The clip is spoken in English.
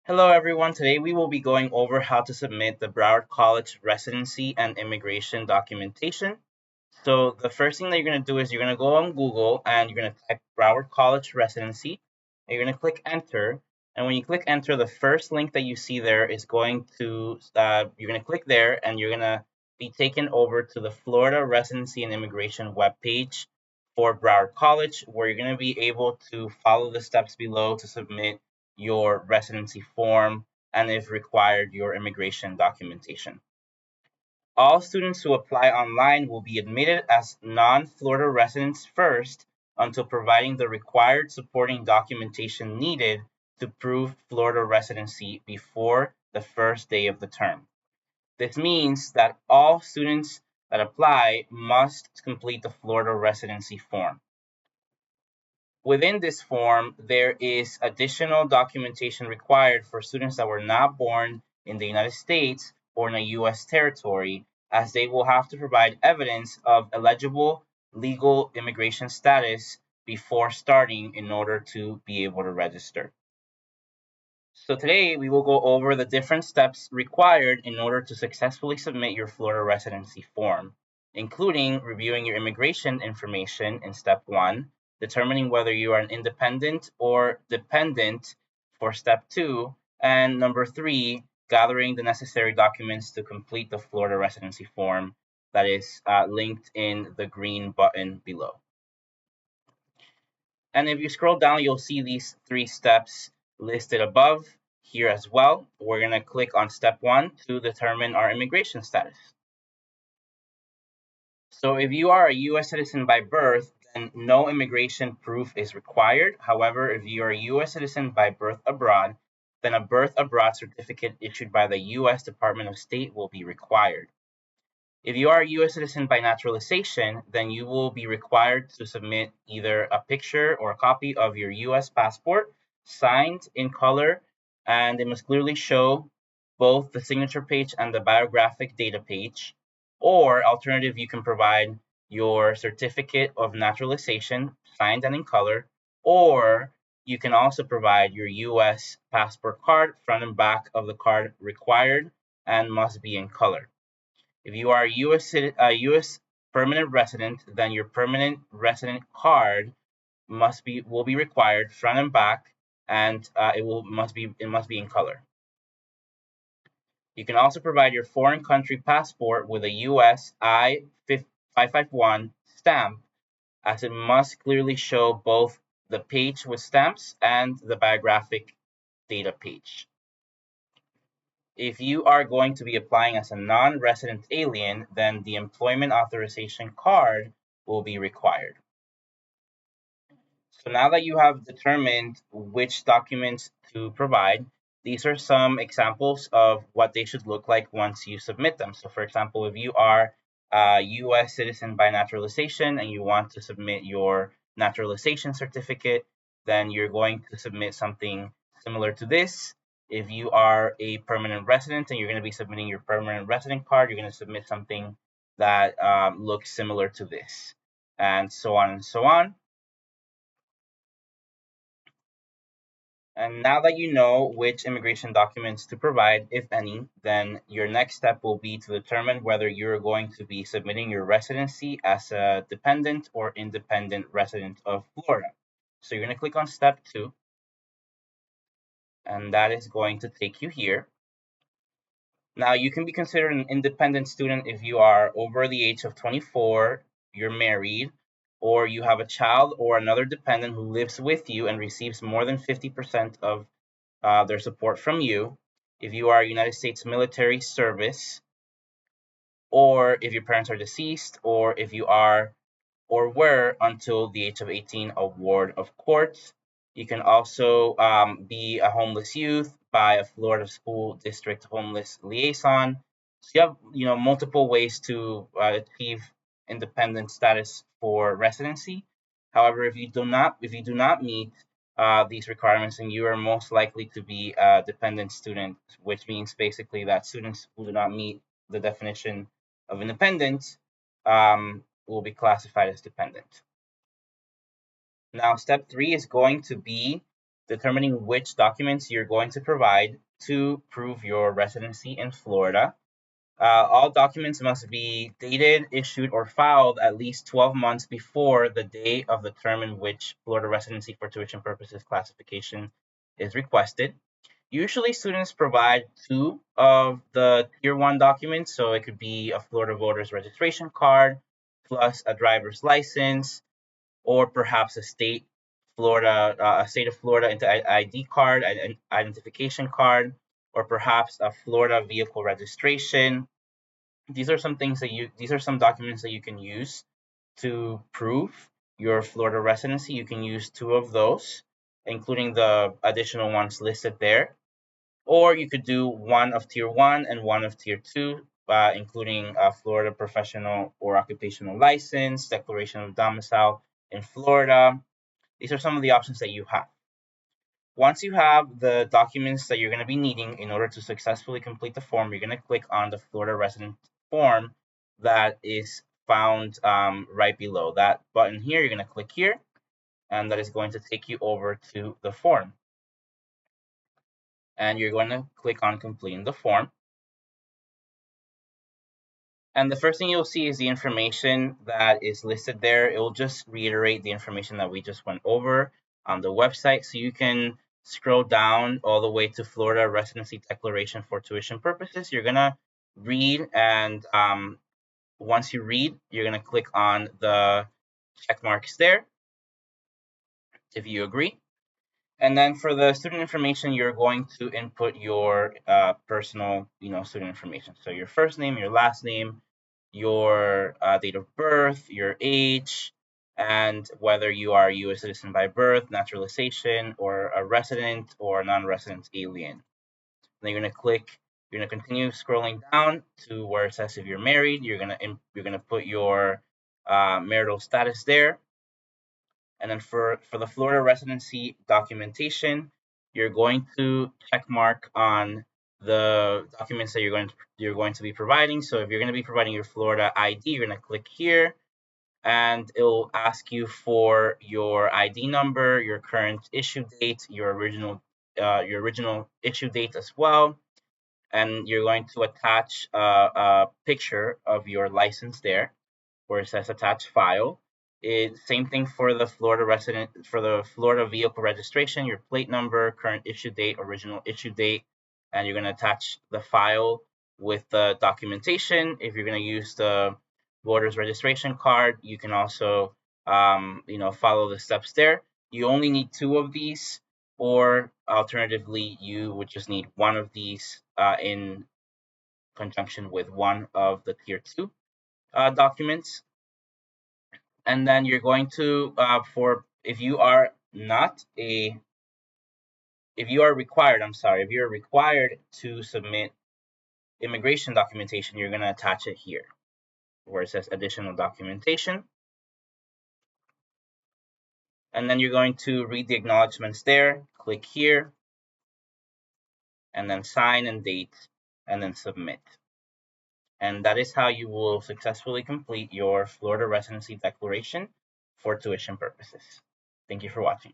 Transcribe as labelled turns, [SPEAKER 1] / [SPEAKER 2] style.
[SPEAKER 1] Hello everyone, today we will be going over how to submit the Broward College residency and immigration documentation. So the first thing that you're going to do is you're going to go on Google and you're going to type Broward College residency and you're going to click enter. And when you click enter, the first link that you see there is going to, you're going to click there and you're going to be taken over to the Florida Residency and Immigration webpage for Broward College, where you're going to be able to follow the steps below to submit your residency form and, if required, your immigration documentation. All students who apply online will be admitted as non-Florida residents first until providing the required supporting documentation needed to prove Florida residency before the first day of the term. This means that all students that apply must complete the Florida residency form. Within this form, there is additional documentation required for students that were not born in the United States or in a U.S. territory, as they will have to provide evidence of eligible legal immigration status before starting in order to be able to register. So today we will go over the different steps required in order to successfully submit your Florida residency form, including reviewing your immigration information in step 1, determining whether you are an independent or dependent for step 2, and number 3, gathering the necessary documents to complete the Florida residency form that is linked in the green button below. And if you scroll down, you'll see these 3 steps listed above here as well. We're going to click on step 1 to determine our immigration status. So if you are a U.S. citizen by birth, then no immigration proof is required. However, if you are a U.S. citizen by birth abroad, then a birth abroad certificate issued by the U.S. Department of State will be required. If you are a U.S. citizen by naturalization, then you will be required to submit either a picture or a copy of your U.S. passport signed in color, and it must clearly show both the signature page and the biographic data page. Or alternative, you can provide your certificate of naturalization signed and in color, or you can also provide your U.S. passport card, front and back of the card required and must be in color. If you are a U.S. permanent resident, then your permanent resident card will be required front and back, and it must be in color. You can also provide your foreign country passport with a U.S. I-551 stamp, as it must clearly show both the page with stamps and the biographic data page. If you are going to be applying as a non-resident alien, then the employment authorization card will be required. So now that you have determined which documents to provide, these are some examples of what they should look like once you submit them. So for example, if you are a U.S. citizen by naturalization and you want to submit your naturalization certificate, then you're going to submit something similar to this. If you are a permanent resident and you're going to be submitting your permanent resident card, you're going to submit something that looks similar to this, and so on and so on. And now that you know which immigration documents to provide, if any, then your next step will be to determine whether you're going to be submitting your residency as a dependent or independent resident of Florida. So you're going to click on step 2, and that is going to take you here. Now, you can be considered an independent student if you are over the age of 24, you're married, or you have a child or another dependent who lives with you and receives more than 50% of their support from you. If you are United States military service, or if your parents are deceased, or if you are or were until the age of 18 a ward of court. You can also be a homeless youth by a Florida School District homeless liaison. So you have multiple ways to achieve independent status for residency. However, if you do not meet these requirements, then you are most likely to be a dependent student, which means basically that students who do not meet the definition of independent will be classified as dependent. Now, step 3 is going to be determining which documents you're going to provide to prove your residency in Florida. All documents must be dated, issued, or filed at least 12 months before the day of the term in which Florida residency for tuition purposes classification is requested. Usually, students provide two of the Tier 1 documents, so it could be a Florida voter's registration card plus a driver's license, or perhaps a state of Florida ID card, an identification card, or perhaps a Florida vehicle registration. These are some documents that you can use to prove your Florida residency. You can use two of those, including the additional ones listed there. Or you could do one of Tier 1 and one of Tier 2, including a Florida professional or occupational license, declaration of domicile in Florida. These are some of the options that you have. Once you have the documents that you're going to be needing in order to successfully complete the form, you're going to click on the Florida resident form that is found right below that button here. You're going to click here, and that is going to take you over to the form. And you're going to click on completing the form. And the first thing you'll see is the information that is listed there. It will just reiterate the information that we just went over on the website. So you can scroll down all the way to Florida Residency Declaration for tuition purposes. You're going to read, and once you read, you're going to click on the check marks there if you agree. And then for the student information, you're going to input your personal, student information. So your first name, your last name, your date of birth, your age, and whether you are a U.S. citizen by birth, naturalization, or a resident or a non-resident alien. Then you're gonna continue scrolling down to where it says if you're married, you're gonna put your marital status there. And then for the Florida residency documentation, you're going to check mark on the documents that you're going to be providing. So if you're going to be providing your Florida ID, you're going to click here, and it'll ask you for your ID number, your current issue date, your original issue date as well, and you're going to attach a picture of your license there where it says attach file. Same thing for the Florida vehicle registration, your plate number, current issue date, original issue date, and you're going to attach the file with the documentation. If you're going to use the voter's registration card, you can also follow the steps there. You only need two of these, or alternatively, you would just need one of these in conjunction with one of the Tier 2 documents. And then you're going to for if you are not a if you are required I'm sorry if you're required to submit immigration documentation, you're going to attach it here where it says additional documentation, and then you're going to read the acknowledgments there, click here, and then sign and date, and then submit. And that is how you will successfully complete your Florida residency declaration for tuition purposes. Thank you for watching.